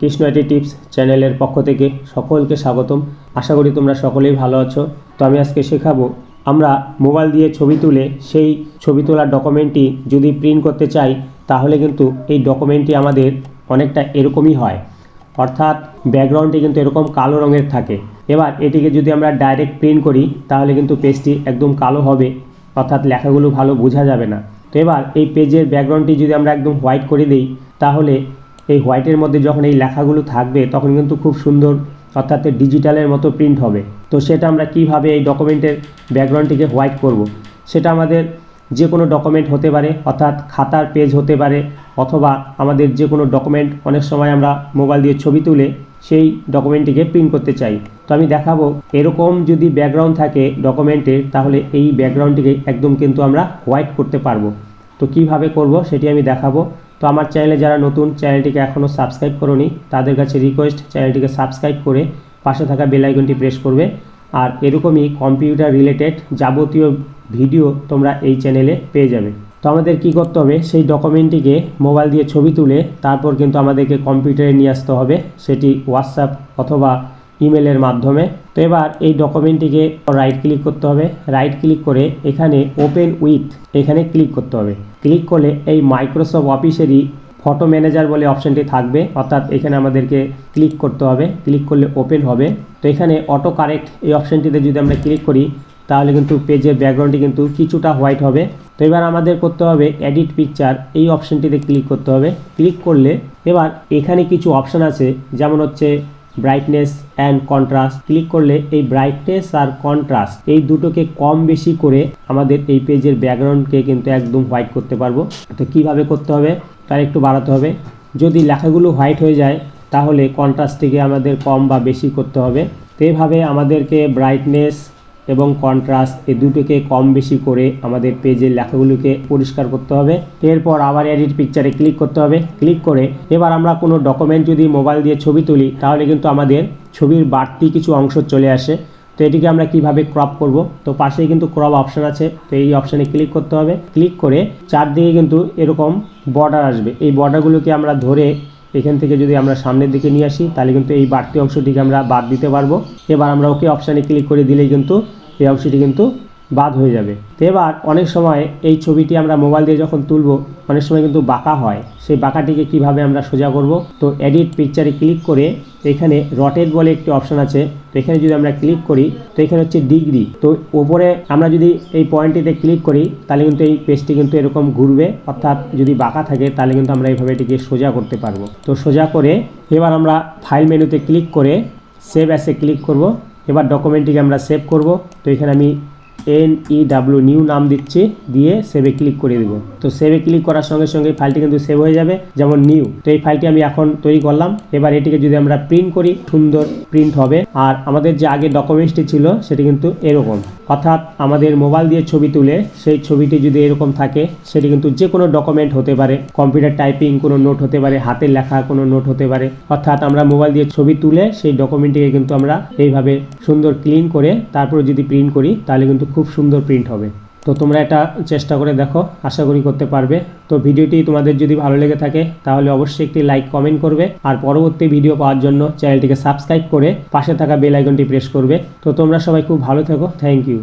Krishna IT tips চ্যানেলের পক্ষ থেকে সকলকে স্বাগতম। আশা করি তোমরা সকলেই ভালো আছো। তো আমি আজকে শেখাবো আমরা মোবাইল দিয়ে ছবি তুলে সেই ছবি তোলার ডকুমেন্টটি যদি প্রিন্ট করতে চাই তাহলে কিন্তু এই ডকুমেন্টটি আমাদের অনেকটা এরকমই হয়, অর্থাৎ ব্যাকগ্রাউন্ডটি কিন্তু এরকম কালো রঙের থাকে। এবার এটিকে যদি আমরা ডাইরেক্ট প্রিন্ট করি তাহলে কিন্তু পেজটি একদম কালো হবে, অর্থাৎ লেখাগুলো ভালো বোঝা যাবে না। তো এবার এই পেজের ব্যাকগ্রাউন্ডটি যদি আমরা একদম হোয়াইট করে দিই তাহলে এই হোয়াইটের মধ্যে যখন এই লেখাগুলো থাকবে তখন কিন্তু খুব সুন্দর, অর্থাৎ ডিজিটালের মতো প্রিন্ট হবে। তো সেটা আমরা কিভাবে এই ডকুমেন্টের ব্যাকগ্রাউন্ডটিকে হোয়াইট করব, সেটা আমাদের যে কোনো ডকুমেন্ট হতে পারে, অর্থাৎ খাতার পেজ হতে পারে, অথবা আমাদের যে কোনো ডকুমেন্ট অনেক সময় আমরা মোবাইল দিয়ে ছবি তুলে সেই ডকুমেন্টটিকে প্রিন্ট করতে চাই। তো আমি দেখাবো এরকম যদি ব্যাকগ্রাউন্ড থাকে ডকুমেন্টের তাহলে এই ব্যাকগ্রাউন্ডটিকে একদম কিন্তু আমরা হোয়াইট করতে পারবো। তো কিভাবে করব সেটি আমি দেখাবো। তো আমার চ্যানেলে যারা নতুন, চ্যানেলটিকে এখনও সাবস্ক্রাইব করোনি তাদের কাছে রিকোয়েস্ট চ্যানেলটিকে সাবস্ক্রাইব করে পাশে থাকা বেল আইকনটি প্রেস করবে। আর এরকমই কম্পিউটার রিলেটেড যাবতীয় ভিডিও তোমরা এই চ্যানেলে পেয়ে যাবে। তো আমাদের কি করতে হবে, সেই ডকুমেন্টটিকে মোবাইল দিয়ে ছবি তুলে তারপর কিন্তু আমাদেরকে কম্পিউটারে নিয়ে আসতে হবে, সেটি হোয়াটসঅ্যাপ অথবা ইমেলের মাধ্যমে। তো এবার এই ডকুমেন্টটিকে রাইট ক্লিক করতে হবে। রাইট ক্লিক করে এখানে ওপেন উইথ এখানে ক্লিক করতে হবে। ক্লিক করলে এই মাইক্রোসফট অফিসেরই ফটো ম্যানেজার বলে অপশানটি থাকবে, অর্থাৎ এখানে আমাদেরকে ক্লিক করতে হবে। ক্লিক করলে ওপেন হবে। তো এখানে অটো কারেক্ট এই অপশানটিতে যদি আমরা ক্লিক করি তাহলে কিন্তু পেজের ব্যাকগ্রাউন্ডটি কিন্তু কিছুটা হোয়াইট হবে। তো এবার আমাদের করতে হবে এডিট পিকচার, এই অপশানটিতে ক্লিক করতে হবে। ক্লিক করলে এবার এখানে কিছু অপশান আছে, যেমন হচ্ছে ব্রাইটনেস অ্যান্ড কন্ট্রাস্ট। ক্লিক করলে এই ব্রাইটনেস আর কন্ট্রাস্ট এই দুটোকে কম বেশি করে আমাদের এই পেজের ব্যাকগ্রাউন্ডকে কিন্তু একদম হোয়াইট করতে পারবো। তো কিভাবে করতে হবে, তার একটু বাড়াতে হবে। যদি লেখাগুলো হোয়াইট হয়ে যায় তাহলে কন্ট্রাস্টটিকে আমাদের কম বা বেশি করতে হবে। তো এইভাবে আমাদেরকে ব্রাইটনেস এবং কন্ট্রাস্ট এই দুটোকে কম বেশি করে আমাদের পেজের লেখাগুলোকে পরিষ্কার করতে হবে। এরপর আবার এডিট পিকচারে ক্লিক করতে হবে। ক্লিক করে এবার আমরা কোনো ডকুমেন্ট যদি মোবাইল দিয়ে ছবি তুলি তাহলে কিন্তু আমাদের ছবির বাড়তি কিছু অংশ চলে আসে। তো এটিকে আমরা কিভাবে ক্রপ করব, তো পাশেই কিন্তু ক্রপ অপশান আছে, তো এই অপশানে ক্লিক করতে হবে। ক্লিক করে চারদিকে কিন্তু এরকম বর্ডার আসবে, এই বর্ডারগুলোকে আমরা ধরে এখান থেকে যদি আমরা সামনের দিকে নিয়ে আসি তাহলে কিন্তু এই বাড়তি অংশটিকে আমরা বাদ দিতে পারবো। এবার আমরা ওকে অপশানে ক্লিক করে দিলেই কিন্তু এই অংশটি কিন্তু বাদ হয়ে যাবে। তো এবার অনেক সময় এই ছবিটি আমরা মোবাইল দিয়ে যখন তুলব অনেক সময় কিন্তু বাঁকা হয়, সেই বাঁকাটিকে কিভাবে আমরা সোজা করব, তো এডিট পিকচারে ক্লিক করে এখানে রটেট বলে একটি অপশান আছে, তো এখানে যদি আমরা ক্লিক করি তো এখানে হচ্ছে ডিগ্রি। তো ওপরে আমরা যদি এই পয়েন্টটিতে ক্লিক করি তাহলে কিন্তু এই পেজটি কিন্তু এরকম ঘুরবে, অর্থাৎ যদি বাঁকা থাকে তাহলে কিন্তু আমরা এইভাবে এটিকে সোজা করতে পারবো। তো সোজা করে এবার আমরা ফাইল মেনুতে ক্লিক করে সেভ অ্যাসে ক্লিক করব। এবার ডকুমেন্টটিকে আমরা সেভ করব। তো এখানে আমি NEW নিউ নাম দিচ্ছি, দিয়ে সেভে ক্লিক করে দেবো। তো সেভে ক্লিক করার সঙ্গে সঙ্গে ফাইলটি কিন্তু সেভ হয়ে যাবে, যেমন নিউ। তো এই ফাইলটি আমি এখন তৈরি করলাম। এবার এটিকে যদি আমরা প্রিন্ট করি সুন্দর প্রিন্ট হবে। আর আমাদের যে আগে ডকুমেন্টসটি ছিল সেটি কিন্তু এরকম, অর্থাৎ আমাদের মোবাইল দিয়ে ছবি তুলে সেই ছবিটি যদি এরকম থাকে সেটি কিন্তু যে কোনো ডকুমেন্ট হতে পারে, কম্পিউটার টাইপিং কোনো নোট হতে পারে, হাতের লেখা কোনো নোট হতে পারে, অর্থাৎ আমরা মোবাইল দিয়ে ছবি তুলে সেই ডকুমেন্টটিকে কিন্তু আমরা এইভাবে সুন্দর ক্লিন করে তারপরে যদি প্রিন্ট করি তাহলে কিন্তু খুব সুন্দর প্রিন্ট হবে। তো তোমরা এটা চেষ্টা করে দেখো, আশা করি করতে পারবে। তো ভিডিওটি তোমাদের যদি ভালো লেগে থাকে তাহলে অবশ্যই একটি লাইক কমেন্ট করবে, আর পরবর্তী ভিডিও পাওয়ার জন্য চ্যানেলটিকে সাবস্ক্রাইব করে পাশে থাকা বেল আইকনটি প্রেস করবে। তো তোমরা সবাই খুব ভালো থেকো, থ্যাংক ইউ।